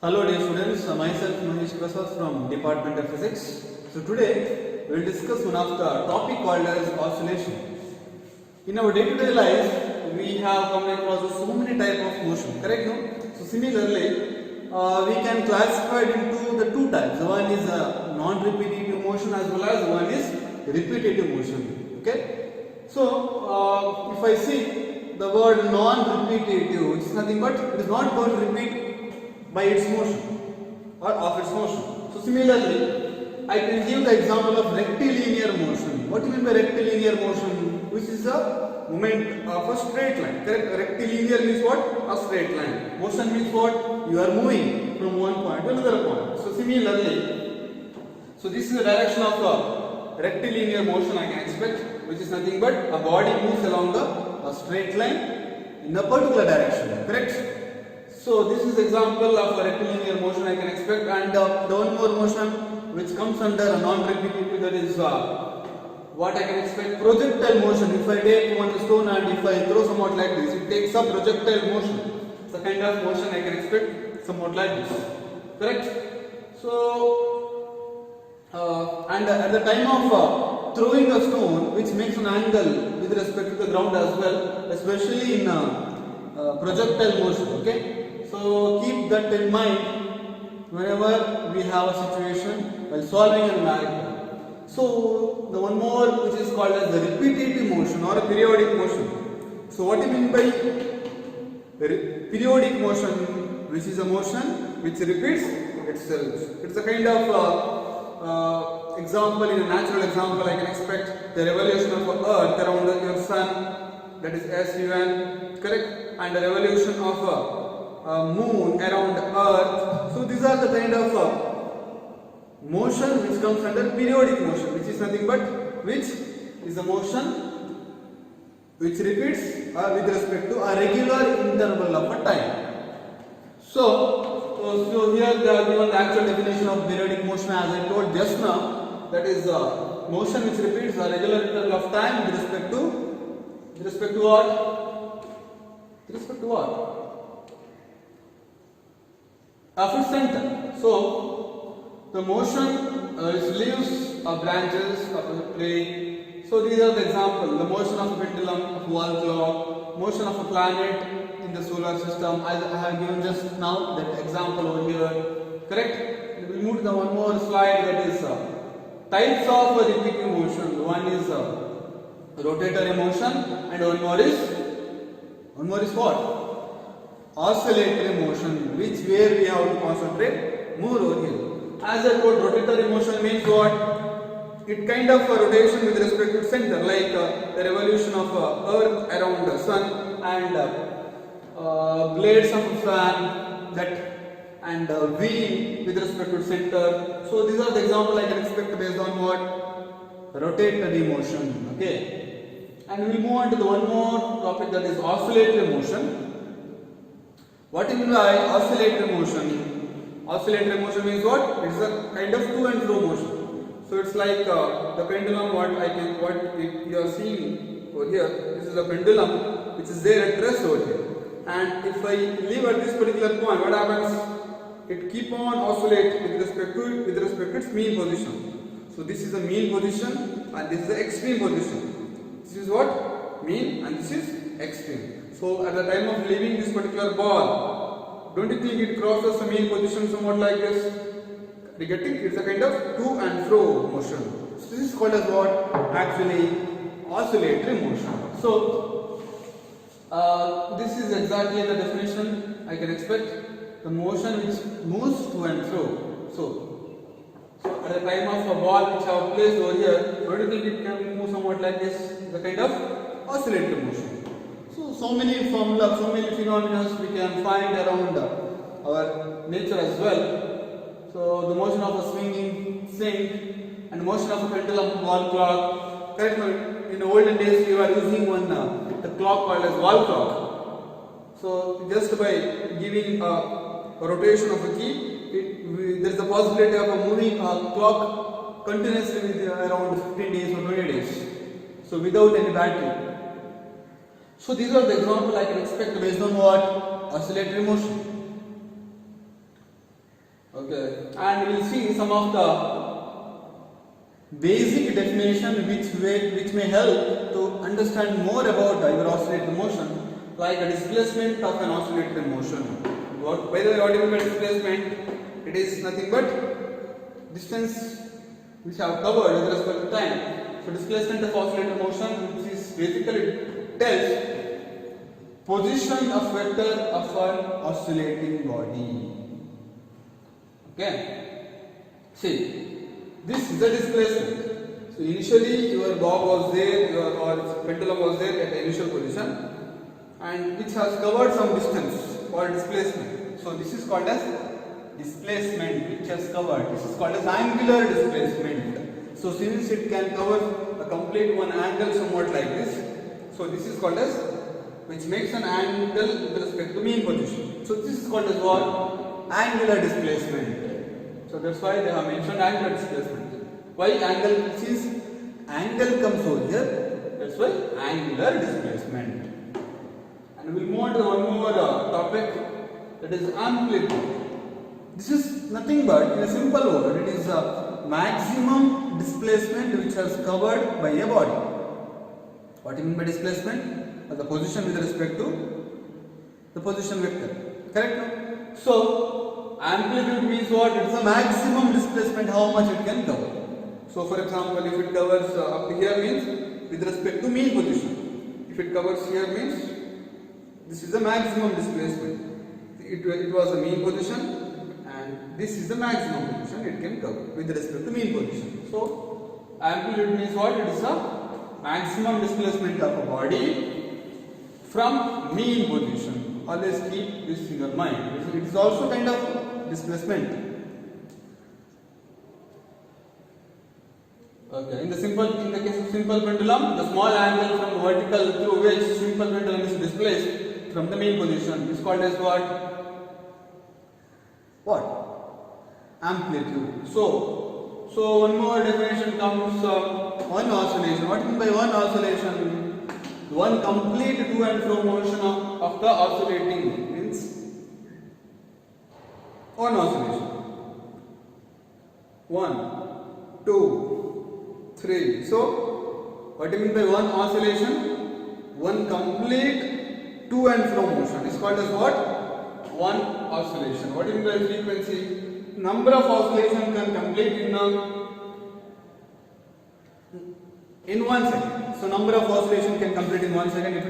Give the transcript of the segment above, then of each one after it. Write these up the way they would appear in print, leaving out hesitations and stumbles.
Hello dear students, myself Mahesh Prasad from Department of Physics. So today we will discuss one of the topic called as oscillation. In our day-to-day life, we have come across so many types of motion, correct no? So similarly, we can classify it into the two types. One is non-repetitive motion as well as one is repetitive motion, okay? So if I see the word non-repetitive, it's nothing but it is not going to repeat by its motion or of its motion. So similarly, I can give the example of rectilinear motion. What do you mean by rectilinear motion? Which is a movement of a straight line. Correct? Rectilinear means what? A straight line. Motion means what? You are moving from one point to another point. So similarly, so this is the direction of a rectilinear motion I can expect, which is nothing but a body moves along a straight line in a particular direction. Correct? So this is example of a rectilinear motion I can expect, and the one more motion which comes under a non-repetitive, that is what I can expect, projectile motion. If I take one stone and if I throw somewhat like this, it takes a projectile motion. It's a kind of motion I can expect somewhat like this. Correct? So and at the time of throwing a stone, which makes an angle with respect to the ground as well, especially in projectile motion. Okay. So keep that in mind whenever we have a situation while solving a numerical. So the one more which is called as the repetitive motion or a periodic motion. So what do you mean by periodic motion? Which is a motion which repeats itself. It's a kind of example. In a natural example, I can expect the revolution of Earth around your sun, that is SUN, correct, and the revolution of moon around Earth. So these are the kind of motion which comes under periodic motion, which is nothing but which is a motion which repeats with respect to a regular interval of a time. So here they are given the actual definition of periodic motion as I told just now. That is motion which repeats a regular interval of time with respect to what? With respect to what? Of its center. So the motion is leaves or branches of a plane. So these are the examples: the motion of a pendulum, of a wall clock, motion of a planet in the solar system. I have given just now that example over here. Correct? We move to the one more slide, that is types of repeating motion. One is rotatory motion, and one more is what? Oscillatory motion, which where we have to concentrate more over here. As I told, rotatory motion means what? It kind of a rotation with respect to center, like the revolution of Earth around the sun, and blades of a fan, that, and wheel with respect to center. So these are the example I can expect based on what? Rotatory motion. Okay, and we will move on to the one more topic, that is oscillatory motion. What do you mean by oscillatory motion? Oscillatory motion means what? It's a kind of to and fro motion. So it's like the pendulum. What you are seeing over here. This is a pendulum which is there at rest over here. And if I leave at this particular point, what happens? It keep on oscillate with respect to its mean position. So this is the mean position and this is the extreme position. This is what? Mean, and this is extreme. So at the time of leaving this particular ball, don't you think it crosses the mean position somewhat like this? You getting? It's a kind of to and fro motion. So this is called as what? Actually oscillatory motion. So this is exactly the definition I can expect. The motion which moves to and fro. So at the time of a ball which I have placed over here, don't you think it can move somewhat like this? The kind of oscillatory motion. So many formulas, so many phenomena we can find around our nature as well. So the motion of a swinging sink and motion of a pendulum, wall clock. Correct? In the olden days we were using the clock called as wall clock. So just by giving a rotation of a key, there is a possibility of a moving clock continuously with around 15 days or 20 days. So without any battery. So these are the examples I can expect based on what? Oscillatory motion. Okay, and we will see some of the basic definition which may help to understand more about your oscillatory motion, like a displacement of an oscillatory motion. By the way, what do you mean by displacement? It is nothing but distance which have covered with respect to time. So displacement of oscillator motion, which is basically tells position of vector of an oscillating body. Okay. See, this is a displacement. So initially your bob was there, or pendulum was there at the initial position, and which has covered some distance or displacement. So this is called as displacement, which has covered. This is called as angular displacement. So since it can cover a complete one angle somewhat like this, so this is called as, which makes an angle with respect to mean position. So this is called as what? Angular displacement. So that's why they have mentioned angular displacement. Why angle? Since angle comes over here, that's why angular displacement. And we'll move on to one more topic, that is amplitude. This is nothing but, in a simple word, it is a maximum displacement which has covered by a body. What do you mean by displacement? The position with respect to the position vector. Correct? So amplitude means what? It is a maximum displacement, how much it can cover. So for example, if it covers up to here means with respect to mean position. If it covers here means this is the maximum displacement. It was a mean position, and this is the maximum position it can cover with respect to mean position. So amplitude means what? It is a maximum displacement of a body from mean position. Always keep this in your mind. It is also kind of displacement. Okay. In the case of simple pendulum, the small angle from the vertical through which simple pendulum is displaced from the mean position is called as what? What? Amplitude. So one more definition comes one oscillation. What do you mean by one oscillation? One complete to and fro motion of the oscillating means one oscillation. 1, 2, 3. So what do you mean by one oscillation? One complete to and fro motion is called as what? One oscillation. What do you mean by frequency? Number of oscillation can complete in 1 second. So number of oscillation can complete in 1 second. If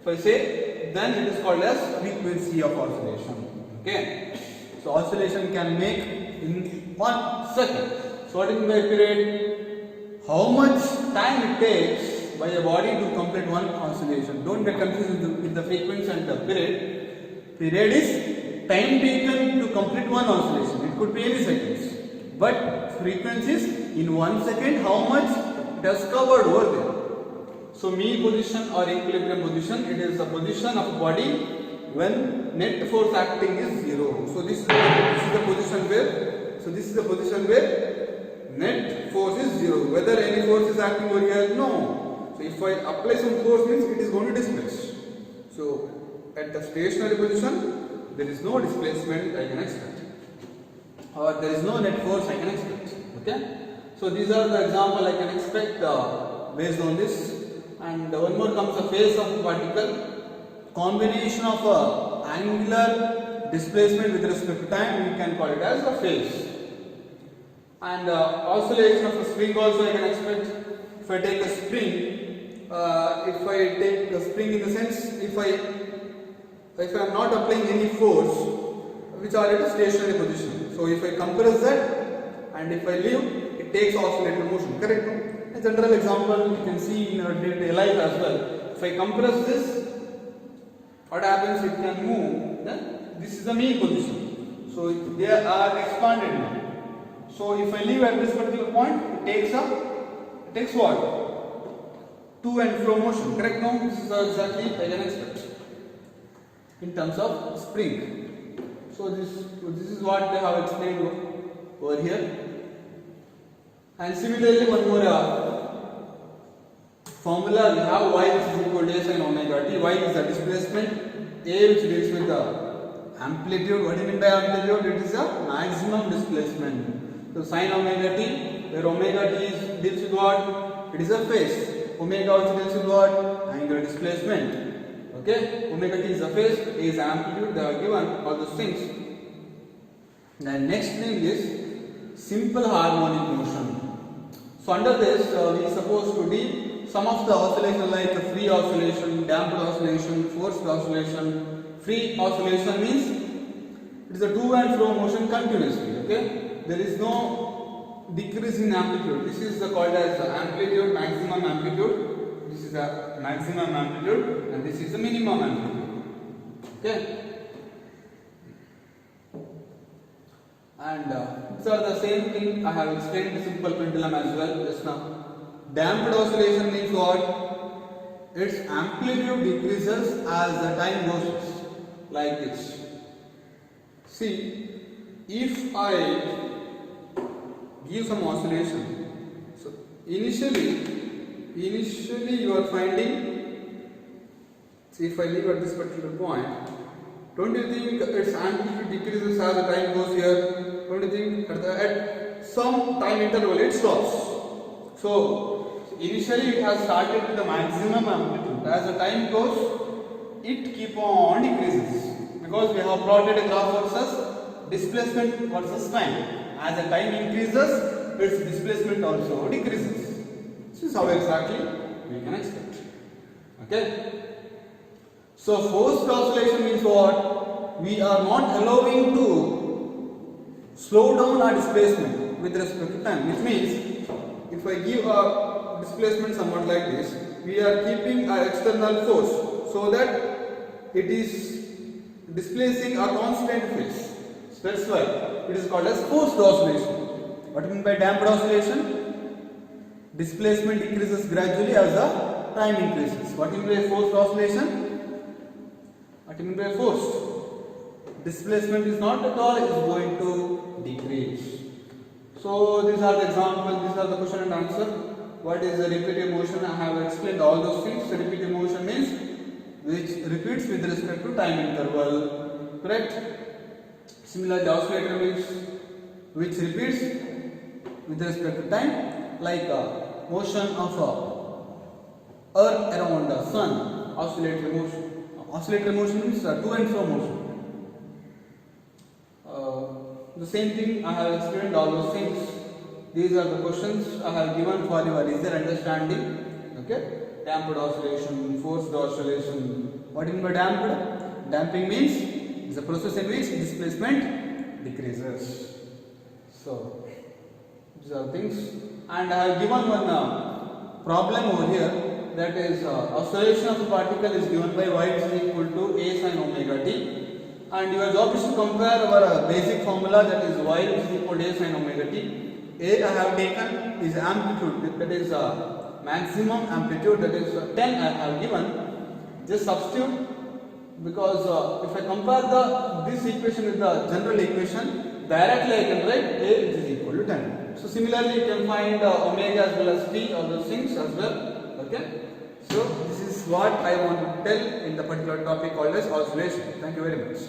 I say, then it is called as frequency of oscillation. Okay. So oscillation can make in 1 second. So what is by period? How much time it takes by a body to complete one oscillation? Don't get confused with the frequency and the period. Period is time taken to complete one oscillation. It could be any seconds. But frequency is in 1 second how much it has covered over there. So mean position or equilibrium position, it is the position of body when net force acting is 0. So this is the position where net force is 0. Whether any force is acting over here, no. So if I apply some force means it is going to displace. So at the stationary position there is no displacement I can expect, or there is no net force I can expect. Okay. So these are the example I can expect based on this. And one more comes a phase of particle. Combination of angular displacement with respect to time, we can call it as a phase. And oscillation of a spring also I can expect. If I take a spring, in the sense, if I am not applying any force which are at a stationary position. So if I compress that and if I leave, it takes oscillatory motion. Correct? A general example you can see in our day-to-day life as well. If I compress this, what happens? It can move. Then this is the mean position. So they are expanded now. So if I leave at this particular point, it takes what? To and fro motion. Correct? Now this is exactly I can expect in terms of spring. So this is what they have explained over here. And similarly, one more formula we have: y is equal to a sin omega t. Y is the displacement, a which deals with the Amplitude, what do you mean by amplitude? It is a maximum displacement. So sin omega t, where omega t deals with what? It is a phase. Omega also deals with what? Angular displacement. Okay, omega t is a phase, A is amplitude, they are given all those things. The next thing is simple harmonic motion. So under this, we are supposed to deal some of the oscillation like free oscillation, damped oscillation, forced oscillation. Free oscillation means it is a to and fro motion continuously. Okay, there is no decrease in amplitude. This is called as amplitude, maximum amplitude. This is the maximum amplitude and this is the minimum amplitude. Okay, and these are the same thing I have explained the simple pendulum as well just now. Damped oscillation means what? Its amplitude decreases as the time goes, like this. See, if I give some oscillation, so initially you are finding, see, if I leave at this particular point, don't you think its amplitude decreases as the time goes here? Don't you think at some time interval it stops? So initially it has started with the maximum amplitude. As the time goes, it keep on decreases because we have plotted a graph versus displacement versus time. As the time increases, its displacement also decreases. This is how exactly we can expect. Okay. So forced oscillation means what? We are not allowing to slow down our displacement with respect to time, which means if I give a displacement somewhat like this, we are keeping our external force so that it is displacing a constant phase. So that's why it is called as forced oscillation. What do you mean by damped oscillation? Displacement decreases gradually as the time increases. What do you mean by forced oscillation? What do you mean by forced? Displacement is not at all, it is going to decrease. So these are the examples, these are the question and answer. What is the repeated motion? I have explained all those things. The repeated motion means which repeats with respect to time interval. Correct? Similarly, oscillator means which repeats with respect to time, like motion of earth around the sun, oscillatory motion. Oscillatory motion means to and fro motion. The same thing I have explained all those things. These are the questions I have given for your easier understanding. Okay, damped oscillation, forced oscillation. What do you mean by damped? Damping means it's a process in which displacement decreases. So these are things, and I have given one problem over here, that is oscillation of the particle is given by y is equal to a sin omega t, and your job is to compare our basic formula, that is y is equal to a sin omega t. A I have taken is amplitude, that is maximum amplitude, that is 10 I have given. Just substitute, because if I compare this equation with the general equation, directly I can write A which is equal to 10. So similarly you can find omega as well as t, all those things as well. Okay. So this is what I want to tell in the particular topic called as oscillation. Thank you very much.